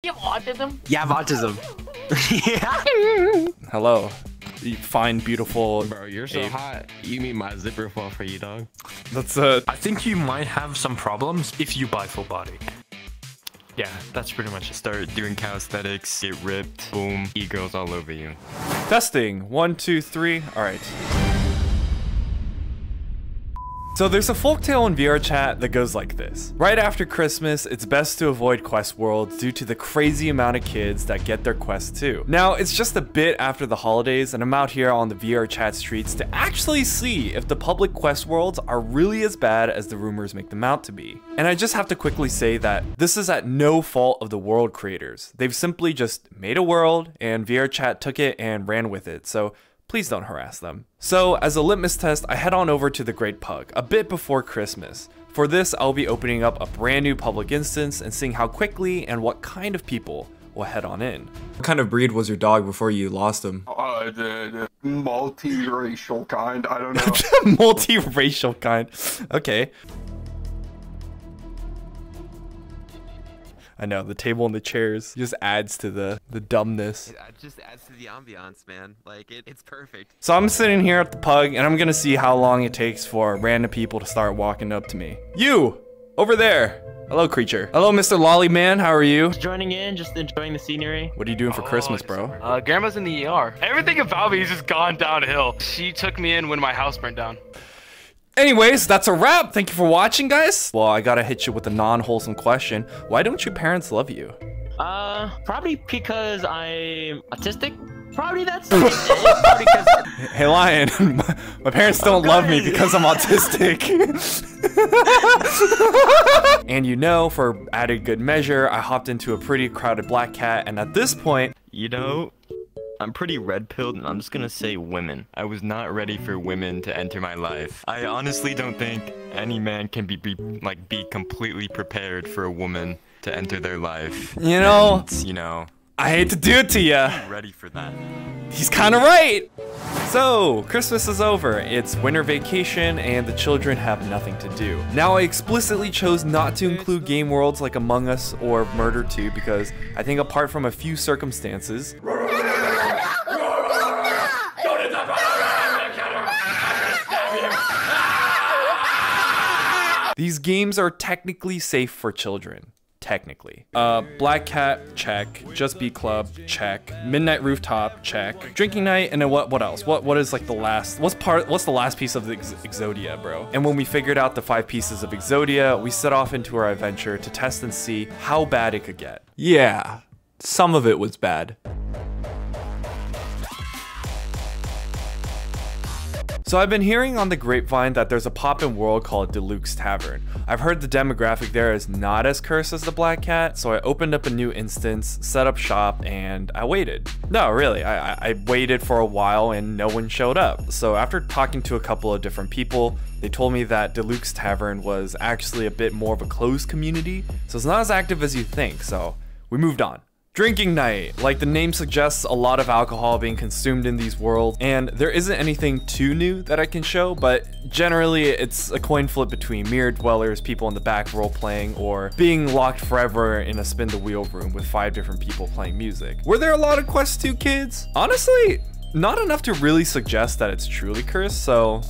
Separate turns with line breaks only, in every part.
You have autism?
Yeah, I have autism.
Yeah. Hello. You fine, beautiful.
Bro, you're so hot. You mean my zipper fall for you, dog?
That's
I think you might have some problems if you buy full body. Yeah, that's pretty much it.
Start doing calisthenics, get ripped, boom, e-girls all over you.
testing. 1, 2, 3. All right. So there's a folktale in VRChat that goes like this. Right after Christmas, it's best to avoid quest worlds due to the crazy amount of kids that get their quests too. Now, it's just a bit after the holidays and I'm out here on the VRChat streets to actually see if the public quest worlds are really as bad as the rumors make them out to be. And I just have to quickly say that this is at no fault of the world creators. They've simply just made a world and VRChat took it and ran with it. So please don't harass them. So as a litmus test, I head on over to the Great Pug a bit before Christmas. For this, I'll be opening up a brand new public instance and seeing how quickly and what kind of people will head on in.
What kind of breed was your dog before you lost him?
The multi-racial kind, I don't know.
Multiracial kind, okay. I know, the table and the chairs just adds to the dumbness.
It just adds to the ambiance, man. Like, it's perfect.
So I'm sitting here at the pug, and I'm gonna see how long it takes for random people to start walking up to me. You! Over there! Hello, creature. Hello, Mr. Lolly Man, how are you?
Just joining in, just enjoying the scenery.
What are you doing for Christmas, bro?
Grandma's in the ER. Everything about me has just gone downhill. She took me in when my house burned down.
Anyways, that's a wrap. Thank you for watching, guys. Well, I gotta hit you with a non-wholesome question. Why don't your parents love you?
Probably because I'm autistic. Probably that's it. Probably because...
Hey, Lion, my parents don't love me because I'm autistic. And you know, for added good measure, I hopped into a pretty crowded black cat, and at this point...
You know, I'm pretty red-pilled, and I'm just gonna say women. I was not ready for women to enter my life. I honestly don't think any man can be completely prepared for a woman to enter their life.
You know,
and, you know,
I hate to do it to ya.
Ready for that.
He's kind of right. So, Christmas is over, it's winter vacation, and the children have nothing to do. Now, I explicitly chose not to include game worlds like Among Us or Murder 2 because I think apart from a few circumstances, these games are technically safe for children. Technically. Black Cat, check. Just Be Club, check. Midnight Rooftop, check. Drinking Night, and then what else? What is like the last, what's the last piece of the Exodia, bro? And when we figured out the 5 pieces of Exodia, we set off into our adventure to test and see how bad it could get.
Yeah, some of it was bad.
So I've been hearing on the grapevine that there's a pop-in world called Deluxe Tavern. I've heard the demographic there is not as cursed as the Black Cat, so I opened up a new instance, set up shop, and I waited. No, really, I waited for a while and no one showed up. So after talking to a couple of different people, they told me that Deluxe Tavern was actually a bit more of a closed community, so it's not as active as you think, so we moved on. Drinking Night. Like the name suggests, a lot of alcohol being consumed in these worlds, and there isn't anything too new that I can show, but generally it's a coin flip between Mirror Dwellers, people in the back role-playing, or being locked forever in a spin-the-wheel room with 5 different people playing music. Were there a lot of Quest 2 kids? Honestly, not enough to really suggest that it's truly cursed, so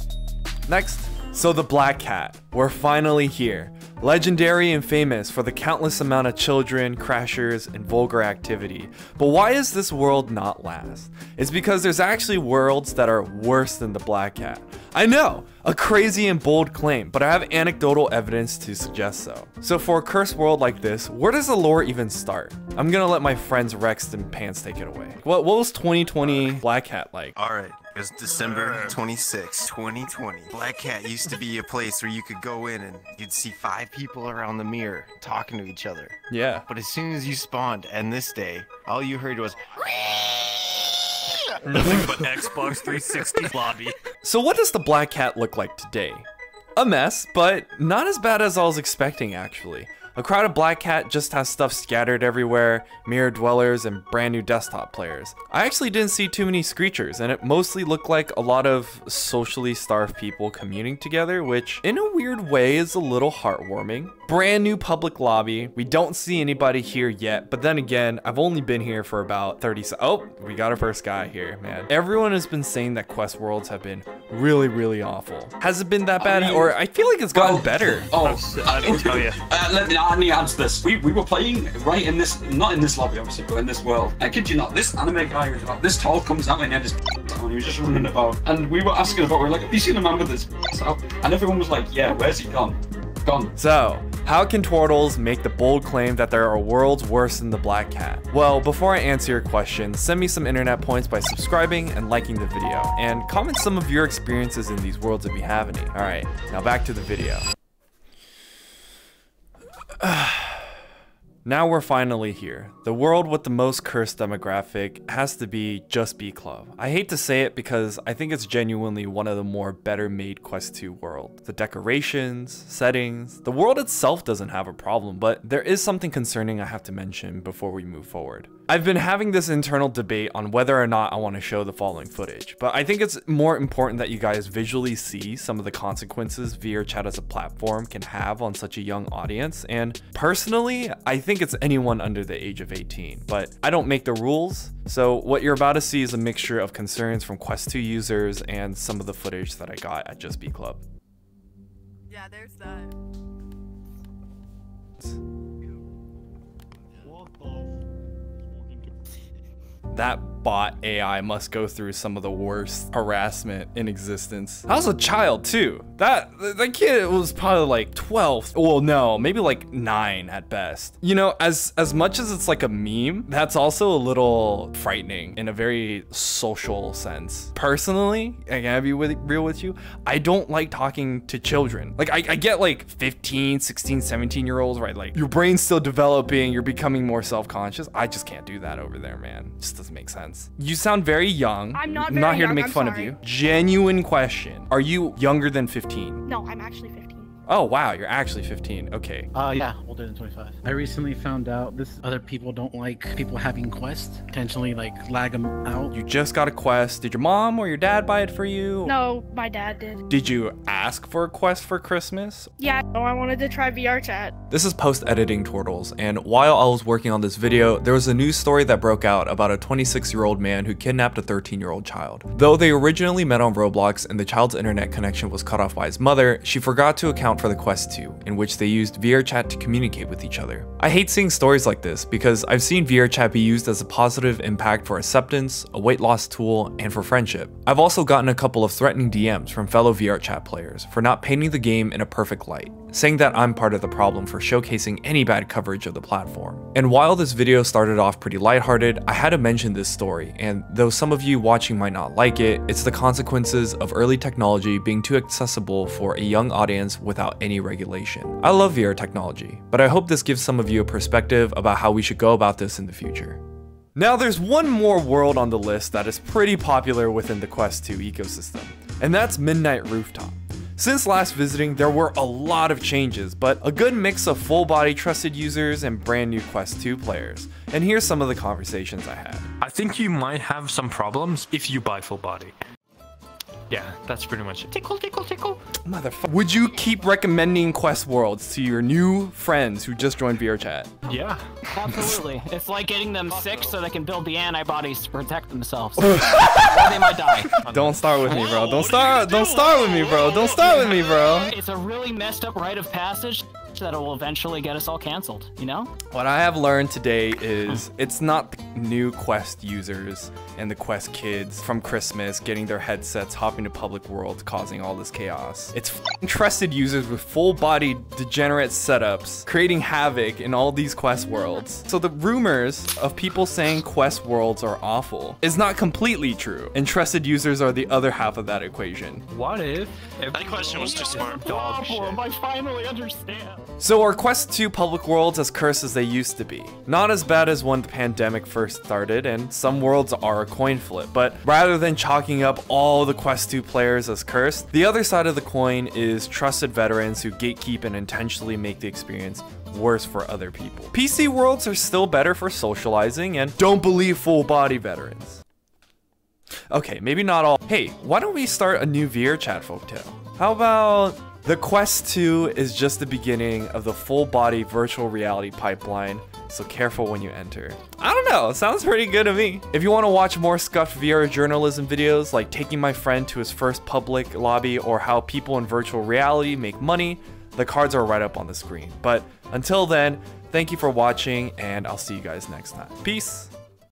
next. So the Black Cat. We're finally here. Legendary and famous for the countless amount of children, crashers, and vulgar activity. But why is this world not last? It's because there's actually worlds that are worse than the Black Cat. I know, a crazy and bold claim, but I have anecdotal evidence to suggest so. So for a cursed world like this, where does the lore even start? I'm gonna let my friends Rex and Pants take it away. What was 2020 Black Cat like?
Alright, it was December 26, 2020. Black Cat used to be a place where you could go in and you'd see 5 people around the mirror talking to each other.
Yeah.
But as soon as you spawned, and this day, all you heard was
nothing but Xbox 360 lobby.
So what does the Black Cat look like today? A mess, but not as bad as I was expecting actually. A crowded black cat just has stuff scattered everywhere, mirror dwellers, and brand new desktop players. I actually didn't see too many screechers, and it mostly looked like a lot of socially starved people communing together, which in a weird way is a little heartwarming. Brand new public lobby. We don't see anybody here yet, but then again, I've only been here for about 30 seconds. Oh, we got our first guy here, man. Everyone has been saying that quest worlds have been really awful. Has it been that bad? Or I feel like it's gotten better.
I don't tell you.
Let me answer this. We were playing right in this, not in this lobby obviously, but in this world. I kid you not, this anime guy was about this tall comes out and he had his on, he was just running about. And we were asking about, we were like, have you seen a man with his out? And everyone was like, yeah, where's he gone? Gone.
So, how can Twortles make the bold claim that there are worlds worse than the black cat? Well, before I answer your question, send me some internet points by subscribing and liking the video, and comment some of your experiences in these worlds if you have any. Alright, now back to the video. Now we're finally here. The world with the most cursed demographic has to be Just Be Club. I hate to say it because I think it's genuinely one of the more better made Quest 2 worlds. The decorations, settings, the world itself doesn't have a problem, but there is something concerning I have to mention before we move forward. I've been having this internal debate on whether or not I want to show the following footage, but I think it's more important that you guys visually see some of the consequences VRChat as a platform can have on such a young audience, and personally, I think it's anyone under the age of 18, but I don't make the rules, so what you're about to see is a mixture of concerns from Quest 2 users and some of the footage that I got at Just Be Club.
Yeah, there's that.
That bot AI must go through some of the worst harassment in existence. I was a child too. That kid was probably like 12. Well, no, maybe like 9 at best. You know, as much as it's like a meme, that's also a little frightening in a very social sense. Personally, I gotta be real with you, I don't like talking to children. Like I get like 15, 16, 17-year-olds, right? Like your brain's still developing, you're becoming more self-conscious. I just can't do that over there, man. It just doesn't make sense. You sound very young.
I'm not
I'm not here to make fun of you. Genuine question. Are you younger than 15?
No, I'm actually 15.
Oh, wow. You're actually 15. Okay.
Yeah, older than 25. I recently found out this other people don't like people having quests, intentionally like lag them out.
You just got a quest. Did your mom or your dad buy it for you?
No, my dad did.
Did you ask for a quest for Christmas?
Yeah, I wanted to try VRChat.
This is post-editing Twortles, and while I was working on this video, there was a news story that broke out about a 26-year-old man who kidnapped a 13-year-old child. Though they originally met on Roblox and the child's internet connection was cut off by his mother, she forgot to account for the Quest 2, in which they used VRChat to communicate with each other. I hate seeing stories like this because I've seen VRChat be used as a positive impact for acceptance, a weight loss tool, and for friendship. I've also gotten a couple of threatening DMs from fellow VRChat players for not painting the game in a perfect light, saying that I'm part of the problem for showcasing any bad coverage of the platform. And while this video started off pretty lighthearted, I had to mention this story, and though some of you watching might not like it, it's the consequences of early technology being too accessible for a young audience without any regulation. I love VR technology, but I hope this gives some of you a perspective about how we should go about this in the future.
Now there's one more world on the list that is pretty popular within the Quest 2 ecosystem, and that's Midnight Rooftop. Since last visiting, there were a lot of changes, but a good mix of full-body trusted users and brand new Quest 2 players. And here's some of the conversations I had.
I think you might have some problems if you buy full body. Yeah, that's pretty much it. Tickle, tickle, tickle.
Motherfucker. Would you keep recommending Quest worlds to your new friends who just joined VRChat?
Yeah.
Absolutely. It's like getting them sick so they can build the antibodies to protect themselves. Or they might die.
Don't start with me, bro. Don't start with me, bro. Don't start with me, bro.
It's a really messed up rite of passage that will eventually get us all canceled, you know?
What I have learned today is it's not the new Quest users and the Quest kids from Christmas getting their headsets, hopping to public worlds, causing all this chaos. It's trusted users with full-body degenerate setups creating havoc in all these Quest worlds. So the rumors of people saying Quest worlds are awful is not completely true, and trusted users are the other half of that equation.
What if?
That question was too smart. Dog shit.
I finally understand.
So are Quest 2 public worlds as cursed as they used to be? Not as bad as when the pandemic first started, and some worlds are a coin flip, but rather than chalking up all the Quest 2 players as cursed, the other side of the coin is trusted veterans who gatekeep and intentionally make the experience worse for other people. PC worlds are still better for socializing, and don't believe full body veterans. Okay, maybe not all. Hey, why don't we start a new VRChat folktale? How about the Quest 2 is just the beginning of the full body virtual reality pipeline, so careful when you enter. I don't know, sounds pretty good to me. If you want to watch more scuffed VR journalism videos like taking my friend to his first public lobby or how people in virtual reality make money, the cards are right up on the screen. But until then, thank you for watching and I'll see you guys next time. Peace.